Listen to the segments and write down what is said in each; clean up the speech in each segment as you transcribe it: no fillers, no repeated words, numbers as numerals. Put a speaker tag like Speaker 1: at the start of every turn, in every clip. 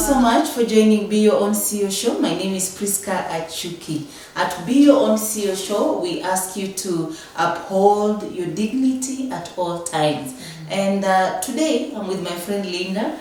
Speaker 1: so much for joining Be Your Own C.E.O show. My name is Priska Achuki. At Be Your Own C.E.O show, we ask you to uphold your dignity at all times. And today, I'm with my friend Linda.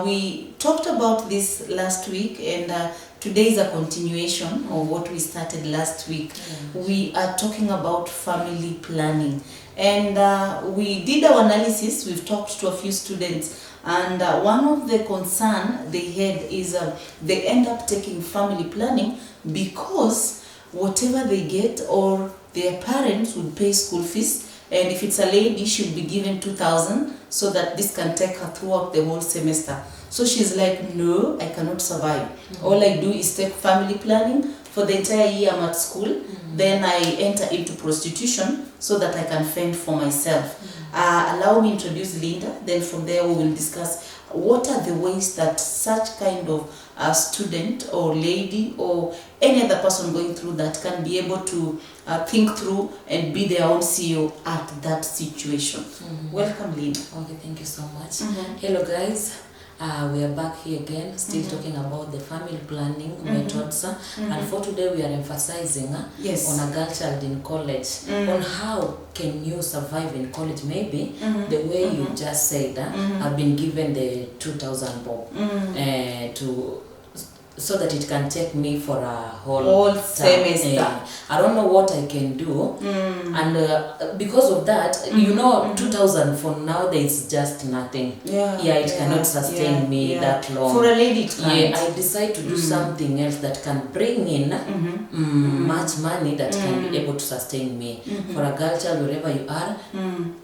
Speaker 1: We talked about this last week, and today is a continuation of what we started last week. We are talking about family planning. And we did our analysis. We've talked to a few students. And one of the concern they had is they end up taking family planning because whatever they get or their parents would pay school fees, and if it's a lady, she'll be given 2,000 so that this can take her throughout the whole semester. So she's like, no, I cannot survive. All I do is take family planning for the entire year I'm at school. Then I enter into prostitution so that I can fend for myself. Allow me to introduce Linda. Then from there we will discuss what are the ways that such kind of student or lady or any other person going through that can be able to think through and be their own CEO at that situation. Welcome, Linda.
Speaker 2: Okay, thank you so much. Hello guys. We are back here again, still talking about the family planning methods. And for today we are emphasizing on a girl child in college, on how can you survive in college. Maybe the way you just said, I've been given the 2,000 bob so that it can take me for a whole
Speaker 1: semester.
Speaker 2: I don't know what I can do, and because of that, you know, 2,000 for now there is just nothing. It cannot sustain me that long.
Speaker 1: For a lady, it can't.
Speaker 2: I decide to do something else that can bring in much money that can be able to sustain me. For a girl child, wherever you are,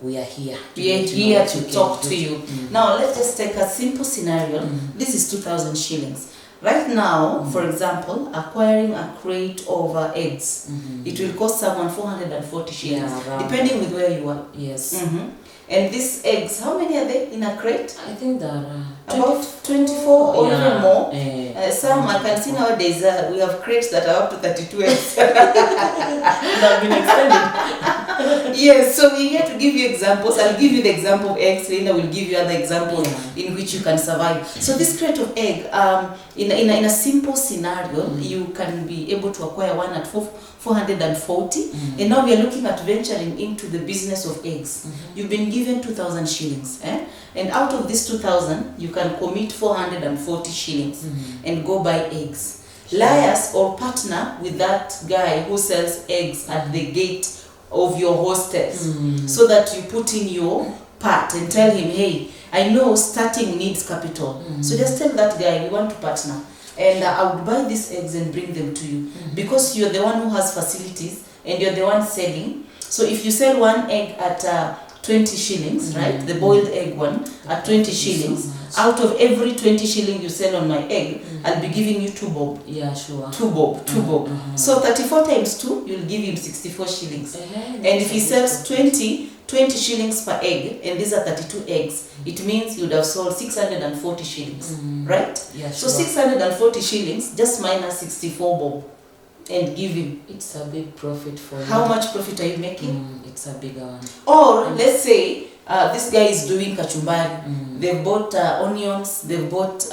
Speaker 2: we are here.
Speaker 1: We are here to talk to you. Now let's just take a simple scenario. This is 2,000 shillings. Right now, for example, acquiring a crate of eggs, it will cost someone 440 shillings, depending with where you are.
Speaker 2: Yes.
Speaker 1: And these eggs, how many are they in a crate?
Speaker 2: I think there are
Speaker 1: about 24 or even more. Some I can see nowadays we have crates that are up to 32 eggs.
Speaker 2: I've been extending.
Speaker 1: Yes, so we're here to give you examples. I'll give you the example of eggs. Linda will give you other examples in which you can survive. So this crate of egg, in a simple scenario, you can be able to acquire one at 440. And now we are looking at venturing into the business of eggs. You've been given 2,000 shillings. And out of this 2,000, you can commit 440 shillings and go buy eggs. Liars or partner with that guy who sells eggs at the gate of your hostels, so that you put in your part and tell him, hey, I know starting needs capital. So just tell that guy, we want to partner. And I would buy these eggs and bring them to you. Because you're the one who has facilities and you're the one selling. So if you sell one egg at 20 shillings, right? The boiled egg one at 20 shillings. Out of every 20 shilling you sell on my egg, I'll be giving you 2 bob.
Speaker 2: Yeah, sure.
Speaker 1: 2 bob, 2 bob. So 34 times 2, you'll give him 64 shillings. And if he sells 20 shillings per egg, and these are 32 eggs, it means you'd have sold 640 shillings, right?
Speaker 2: Yeah,
Speaker 1: so 640 shillings, just minus 64 bob, and give him.
Speaker 2: It's a big profit for you.
Speaker 1: How much profit are you making?
Speaker 2: It's a bigger one.
Speaker 1: Or let's say this guy is doing kachumbari. They've bought onions. They've bought.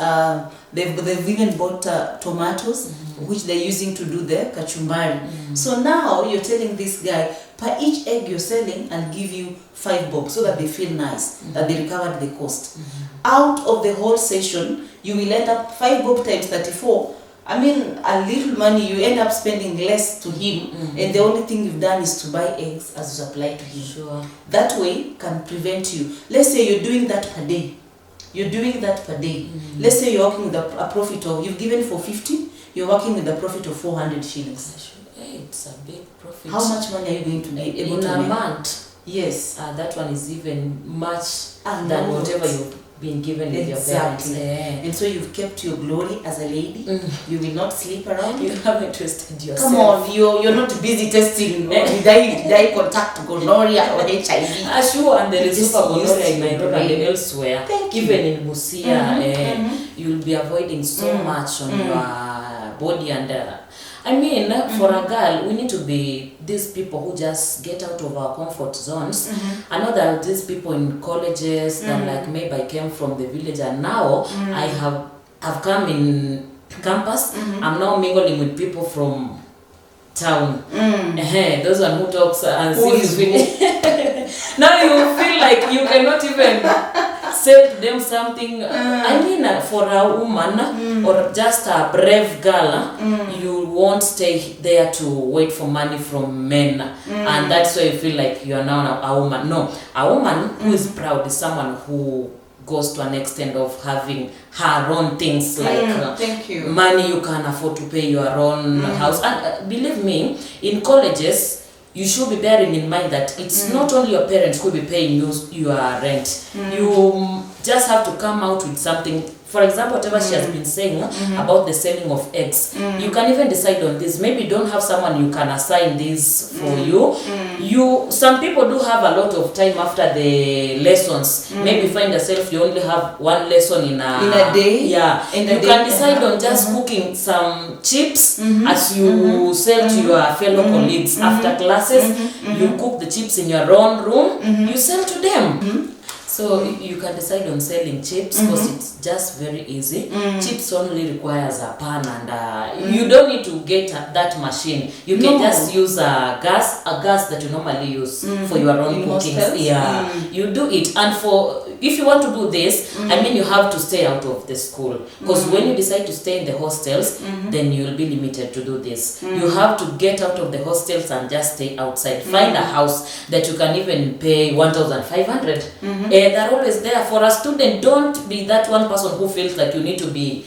Speaker 1: They've even bought tomatoes, which they're using to do the kachumbari. So now you're telling this guy, per each egg you're selling, I'll give you 5 bob, so that they feel nice, that they recovered the cost. Out of the whole session, you will end up 5 bob times 34. I mean, a little money, you end up spending less to him, and the only thing you've done is to buy eggs as you supply to him.
Speaker 2: Sure.
Speaker 1: That way can prevent you. Let's say you're doing that per day. You're doing that per day. Let's say you're working with a profit of, you've given for 50, you're working with a profit of 400 shillings.
Speaker 2: It's a big profit.
Speaker 1: How much money are you going to be able to make?
Speaker 2: In a month?
Speaker 1: Yes.
Speaker 2: That one is even much than whatever you've been given with your parents.
Speaker 1: And so you've kept your glory as a lady. You will not sleep around.
Speaker 2: You haven't tested yourself.
Speaker 1: Come on, you're not busy testing. Did I contact gonorrhea or HIV?
Speaker 2: Sure, and there is super gonorrhea in Nairobi and elsewhere. Even in Busia, you'll be avoiding so much on your body. And I mean, for a girl, we need to be these people who just get out of our comfort zones. I know there are these people in colleges that like maybe I came from the village and now I have I've come in campus, I'm now mingling with people from town. Those one who talks and sings with now you feel like you cannot even say to them something. I mean, for a woman or just a brave girl, you won't stay there to wait for money from men, and that's why you feel like you are now a woman. No, a woman who is proud is someone who goes to an extent of having her own things, like money you can afford to pay your own house. And believe me, in colleges you should be bearing in mind that it's not only your parents who will be paying you your rent. You just have to come out with something. For example, whatever she has been saying about the selling of eggs, you can even decide on this. Maybe you don't have someone you can assign this for you. Some people do have a lot of time after the lessons. Maybe you find yourself you only have one lesson in a day. Yeah, and you can decide on just cooking some chips as you sell to your fellow colleagues after classes. You cook the chips in your own room. You sell to them. So you can decide on selling chips because it's just very easy. Chips only requires a pan, and you don't need to get that machine. You can just use a gas that you normally use for your own cooking. Yeah, you do it. And if you want to do this, I mean, you have to stay out of the school, because when you decide to stay in the hostels, then you will be limited to do this. You have to get out of the hostels and just stay outside. Find a house that you can even pay 1,500. They're always there for a student. Don't be that one person who feels like you need to be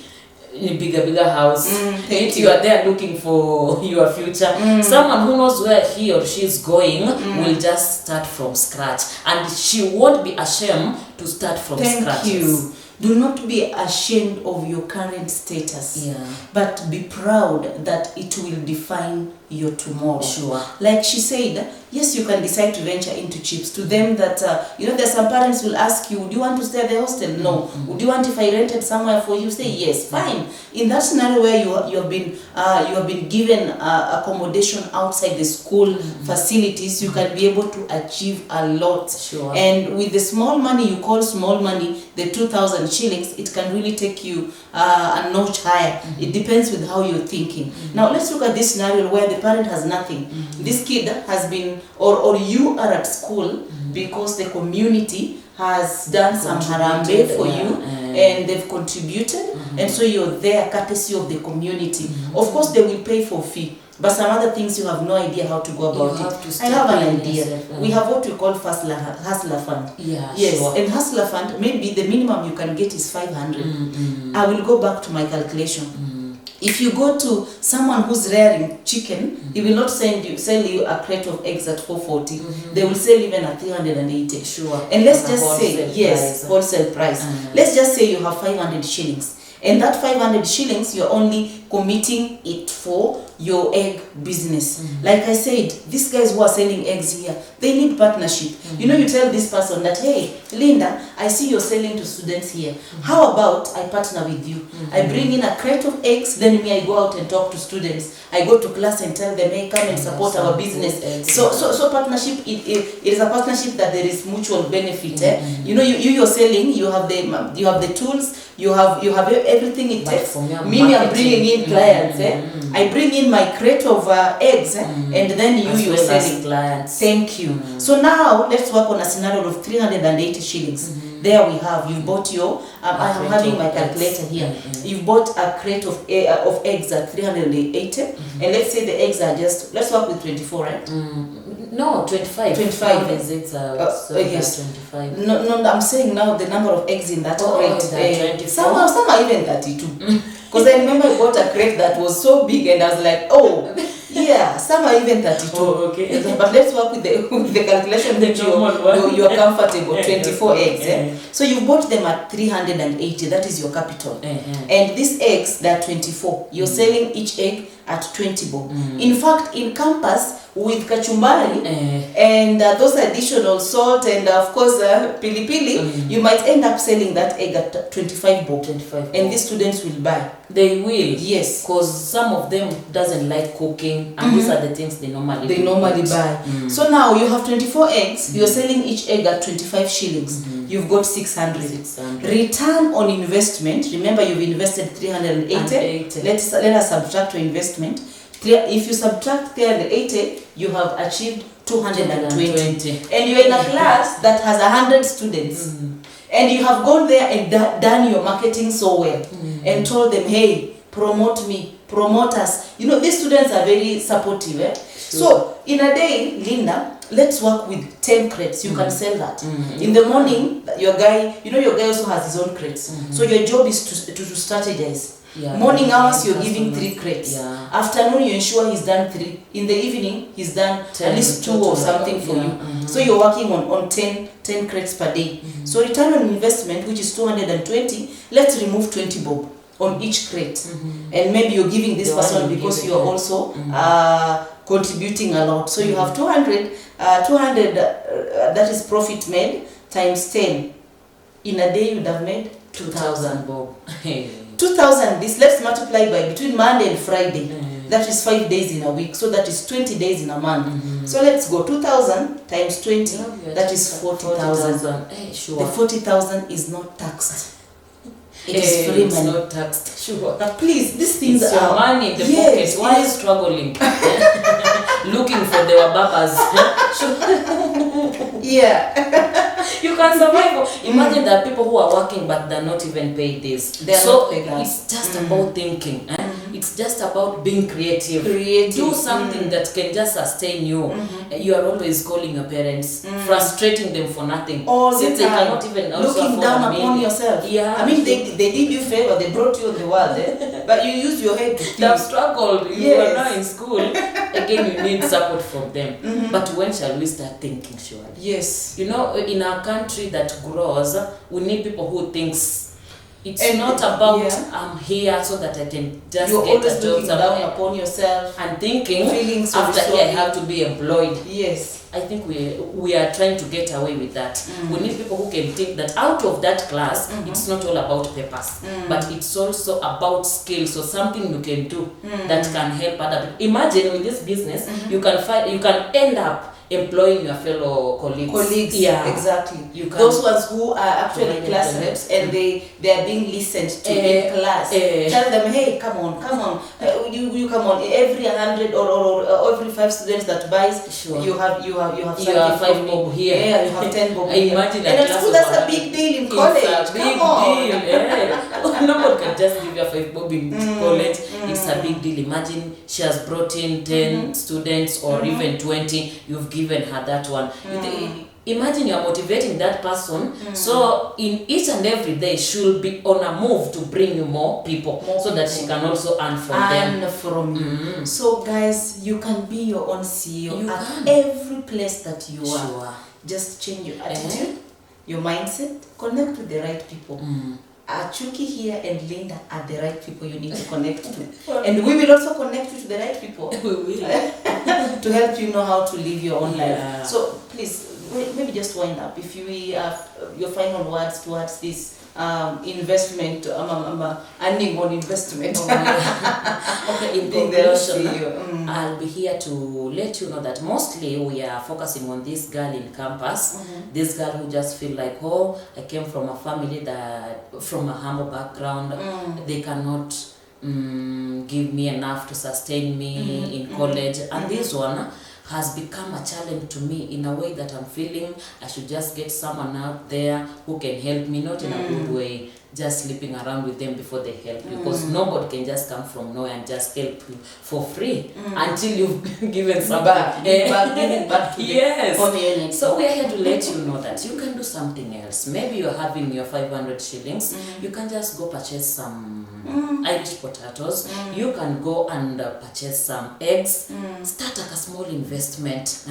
Speaker 2: in a bigger house. You are there looking for your future. Someone who knows where he or she is going will just start from scratch, and she won't be ashamed to start from scratch.
Speaker 1: Thank you. Do not be ashamed of your current status, but be proud that it will define your tomorrow.
Speaker 2: Sure.
Speaker 1: Like she said, yes, you can decide to venture into chips. To them that, there's some parents will ask you, do you want to stay at the hostel? No. Would you want if I rented somewhere for you? Say yes. Fine. In that scenario where you have been given accommodation outside the school facilities, you can be able to achieve a lot.
Speaker 2: Sure.
Speaker 1: And with the small money you call small money, the 2,000 shillings, it can really take you a notch higher. It depends with how you're thinking. Now let's look at this scenario where the parent has nothing. This kid has been, or you are at school because the community has done some harambe for you, and they've contributed, and so you're there courtesy of the community. Of course they will pay for fee, but some other things you have no idea how to go about it. I have an idea. We have what we call hustler fund. Yes, sure. And hustler fund, maybe the minimum you can get is 500. I will go back to my calculation. If you go to someone who's rearing chicken, he will not sell you a crate of eggs at 440. They will sell even at 380.
Speaker 2: Sure.
Speaker 1: And let's just say, wholesale price. Let's just say you have 500 shillings. And that 500 shillings, you're only committing it for your egg business. Like I said, these guys who are selling eggs here, they need partnership. You tell this person that, hey, Linda, I see you're selling to students here. How about I partner with you? I bring in a crate of eggs, then I go out and talk to students. I go to class and tell them, hey, come and support our business. So partnership, it is a partnership that there is mutual benefit. You're selling, you have the tools, you have everything it takes. Me, I'm bringing in clients. I bring in my crate of eggs, and then you're selling.
Speaker 2: Clients.
Speaker 1: Thank you. So now let's work on a scenario of 380 shillings. There we have. You've bought your. I'm having my calculator here. You've bought a crate of eggs at 380, and let's say the eggs are just. Let's work with 24, right?
Speaker 2: No, 25.
Speaker 1: 25
Speaker 2: eggs.
Speaker 1: Yes.
Speaker 2: 25.
Speaker 1: No, I'm saying now the number of eggs in that crate. Some are even 32. Because I remember I bought a crate that was so big, and I was like, oh, yeah, some are even 32.
Speaker 2: Oh, okay.
Speaker 1: But let's work with the calculation that you're comfortable. 24 eggs. So you bought them at 380. That is your capital. And these eggs, they're 24. You're selling each egg at 20 bob. In fact, in campus, with kachumbari and those additional salt and of course pili, you might end up selling that egg at 25 bob. And these students will buy.
Speaker 2: They will.
Speaker 1: Yes.
Speaker 2: Because some of them doesn't like cooking, and these are the things they normally
Speaker 1: buy. So now you have 24 eggs, you're selling each egg at 25 shillings. you've got 600. Return on investment, remember you've invested 380. Let us subtract your investment. If you subtract 380, you have achieved 220. And you're in a class that has 100 students. And you have gone there and done your marketing so well. And told them, hey, promote me, promote us. You know, these students are very supportive. Sure. So in a day, Linda, let's work with 10 crates. You can sell that. In the morning, your guy also has his own crates. So your job is to strategize. Morning hours, you're giving 3 crates. Afternoon, you ensure he's done 3. In the evening, he's done 10, at least 2 or something for you. So you're working on 10 crates per day. So return on investment, which is 220, let's remove 20 bob on each crate. And maybe you're giving this person because you're also contributing a lot. So you have 200, that is profit made, times 10. In a day, you'd have made 2,000 bob. 2,000, this let's multiply by between Monday and Friday. That is 5 days in a week. So that is 20 days in a month. So let's go 2,000 times 20. That is 40,000. Sure. The 40,000 is not taxed. It is free money.
Speaker 2: It's not taxed. Sure.
Speaker 1: Please, these things
Speaker 2: it's
Speaker 1: are
Speaker 2: your money in the pocket. Why are you struggling? Looking for the wababas.
Speaker 1: Yeah.
Speaker 2: You can survive. Imagine there are people who are working but they're not even paid this. So it's just about thinking. It's just about being creative. Do something that can just sustain you. You are always calling your parents, frustrating them for nothing.
Speaker 1: All the
Speaker 2: since
Speaker 1: time.
Speaker 2: They cannot even
Speaker 1: looking down upon yourself.
Speaker 2: Yeah.
Speaker 1: I mean, they did you favor, they brought you in the world, but you used your head to think.
Speaker 2: They have struggled. You are now in school. Again, you need support from them. But when shall we start thinking, surely?
Speaker 1: Yes.
Speaker 2: You know, in our country that grows, we need people who thinks. It's not about I'm here so that I can just
Speaker 1: You're
Speaker 2: get
Speaker 1: always
Speaker 2: a job
Speaker 1: looking down upon yourself
Speaker 2: and thinking
Speaker 1: feelings
Speaker 2: after here I have to be employed.
Speaker 1: Yes.
Speaker 2: I think we are trying to get away with that. We need people who can think that out of that class, it's not all about papers, but it's also about skills. So something you can do that can help other people. Imagine with this business, you can end up employing your fellow colleagues.
Speaker 1: Yeah, exactly. Those ones who are actually class reps and they are being listened to in class. Tell them, hey, come on, you come on. Every 100 or every 5 students that buys, you have
Speaker 2: 5 bob here.
Speaker 1: Yeah, you have 10 bob here.
Speaker 2: Imagine
Speaker 1: and at school, that's a big deal in college.
Speaker 2: It's a big deal. Nobody can just give you 5 bob in college. It's a big deal. Imagine she has brought in 10 students or even 20. You've given her that one. Imagine you're motivating that person. So in each and every day she'll be on a move to bring you more people so that she can also earn from
Speaker 1: you. So guys, you can be your own CEO at every place that you are. Just change your attitude, your mindset, connect with the right people. Chuki here and Linda are the right people you need to connect to. And we will also connect you to the right people. We will. To help you know how to live your own life. So please, maybe just wind up. If you have your final words towards this investment, earning on investment.
Speaker 2: Okay, in conclusion, I'll be here to let you know that mostly we are focusing on this girl in campus, this girl who just feel like, oh, I came from a family that, from a humble background, they cannot give me enough to sustain me in college, and this one has become a challenge to me in a way that I'm feeling I should just get someone out there who can help me, not in a good way, just sleeping around with them before they help you, because nobody can just come from nowhere and just help you for free until you've given something
Speaker 1: giving back to
Speaker 2: them. So we are here to let you know that you can do something else. Maybe you're having your 500 shillings, you can just go purchase some Irish potatoes, you can go and purchase some eggs, start like a small investment,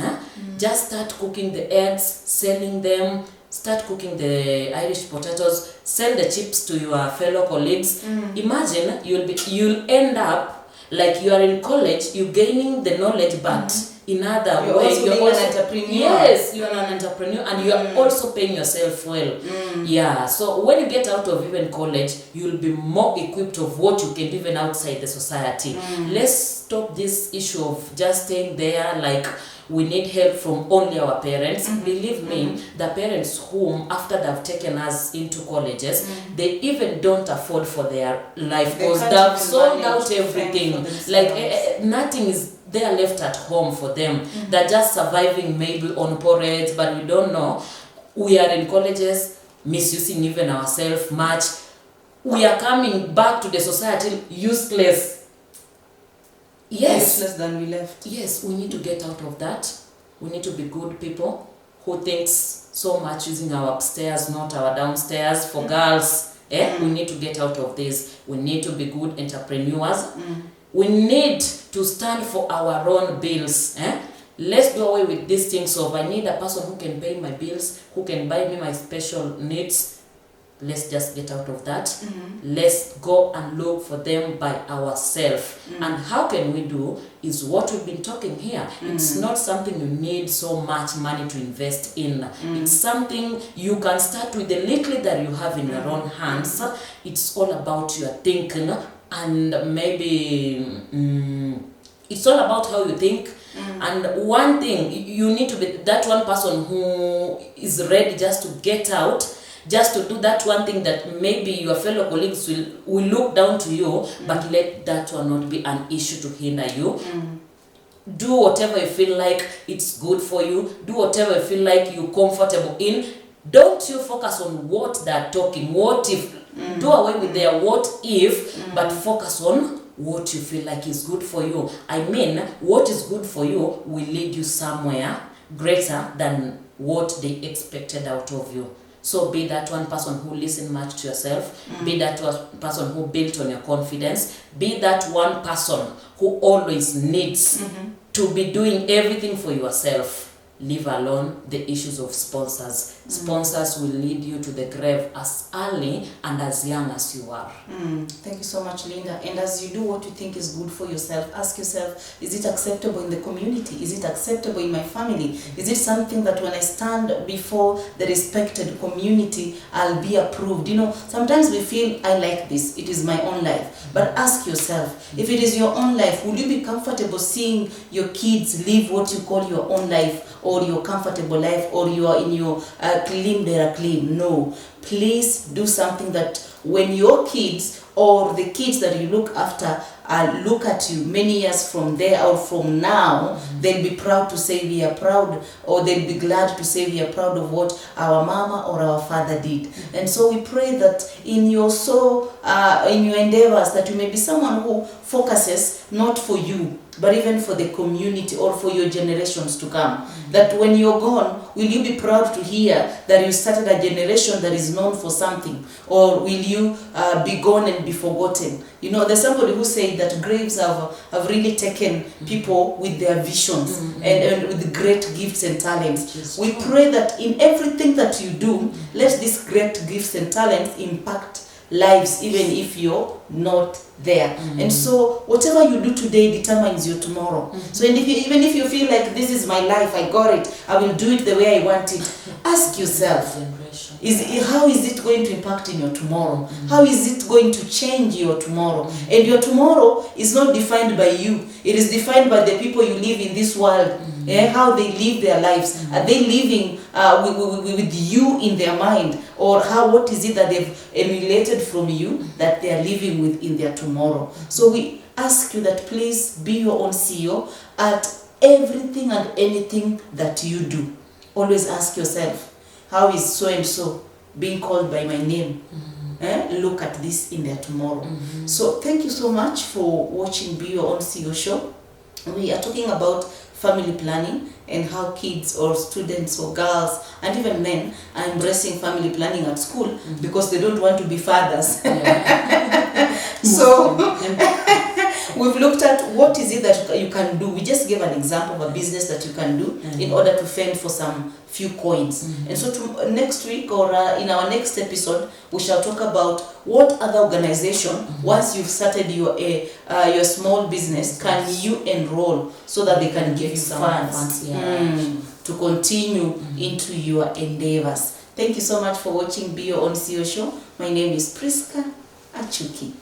Speaker 2: just start cooking the eggs, selling them, start cooking the Irish potatoes, sell the chips to your fellow colleagues. Imagine you'll end up like you are in college, you're gaining the knowledge, but in other
Speaker 1: you're
Speaker 2: way,
Speaker 1: you're also an entrepreneur.
Speaker 2: Yes, you're an entrepreneur, and you are also paying yourself well. Yeah, so when you get out of even college, you'll be more equipped of what you can do even outside the society. Let's stop this issue of just staying there like we need help from only our parents. Believe me, the parents whom after they've taken us into colleges, they even don't afford for their life because they've sold out everything. Like nothing is there left at home for them. They're just surviving maybe on porridge, but we don't know. We are in colleges, misusing even ourselves much. We are coming back to the society useless. Yes.
Speaker 1: Useless than we left.
Speaker 2: Yes, we need to get out of that. We need to be good people who thinks so much using our upstairs, not our downstairs. For girls, we need to get out of this. We need to be good entrepreneurs. We need to stand for our own bills. Let's do away with these things of I need a person who can pay my bills, who can buy me my special needs. Let's just get out of that. Let's go and look for them by ourselves. And how can we do is what we've been talking here. It's not something you need so much money to invest in. It's something you can start with the little that you have in your own hands. It's all about your thinking, and maybe it's all about how you think. And one thing, you need to be that one person who is ready just to get out, just to do that one thing that maybe your fellow colleagues will look down to you, but let that one not be an issue to hinder you. Do whatever you feel like it's good for you. Do whatever you feel like you're comfortable in. Don't you focus on what they're talking, what if. Do away with their what if, but focus on what you feel like is good for you. I mean, what is good for you will lead you somewhere greater than what they expected out of you. So be that one person who listens much to yourself. Be that one person who built on your confidence. Be that one person who always needs to be doing everything for yourself. Leave alone the issues of sponsors. Sponsors will lead you to the grave as early and as young as you are.
Speaker 1: Thank you so much, Linda. And as you do what you think is good for yourself, ask yourself, is it acceptable in the community? Is it acceptable in my family? Is it something that when I stand before the respected community, I'll be approved? You know, sometimes we feel, I like this, it is my own life. But ask yourself, if it is your own life, would you be comfortable seeing your kids live what you call your own life, or your comfortable life, or you are in your clean, they are clean? No. Please do something that when your kids or the kids that you look after look at you many years from there or from now, they'll be proud to say we are proud, or they'll be glad to say we are proud of what our mama or our father did. And so we pray that in your endeavors, that you may be someone who focuses not for you, but even for the community or for your generations to come. That when you're gone, will you be proud to hear that you started a generation that is known for something? Or will you be gone and be forgotten? You know, there's somebody who said that graves have really taken people with their visions and with great gifts and talents. We pray that in everything that you do, let these great gifts and talents impact lives, even if you're not there. And so whatever you do today determines your tomorrow. So even if you feel like this is my life, I got it, I will do it the way I want it, ask yourself, how is it going to impact in your tomorrow? How is it going to change your tomorrow? And your tomorrow is not defined by you. It is defined by the people you live in this world. How they live their lives. Are they living with you in their mind? Or what is it that they've emulated from you that they are living with in their tomorrow? So we ask you that please be your own CEO at everything and anything that you do. Always ask yourself, how is so-and-so being called by my name? Look at this in their tomorrow. So thank you so much for watching Be Your Own CEO show. We are talking about family planning and how kids or students or girls and even men are embracing family planning at school because they don't want to be fathers. So We've looked at what is it that you can do. We just gave an example of a business that you can do in order to fend for some few coins. And so next week or in our next episode, we shall talk about what other organization, once you've started your small business, can you enroll so that they can give you funds to continue into your endeavors. Thank you so much for watching Be Your Own CEO Show. My name is Priska Achuki.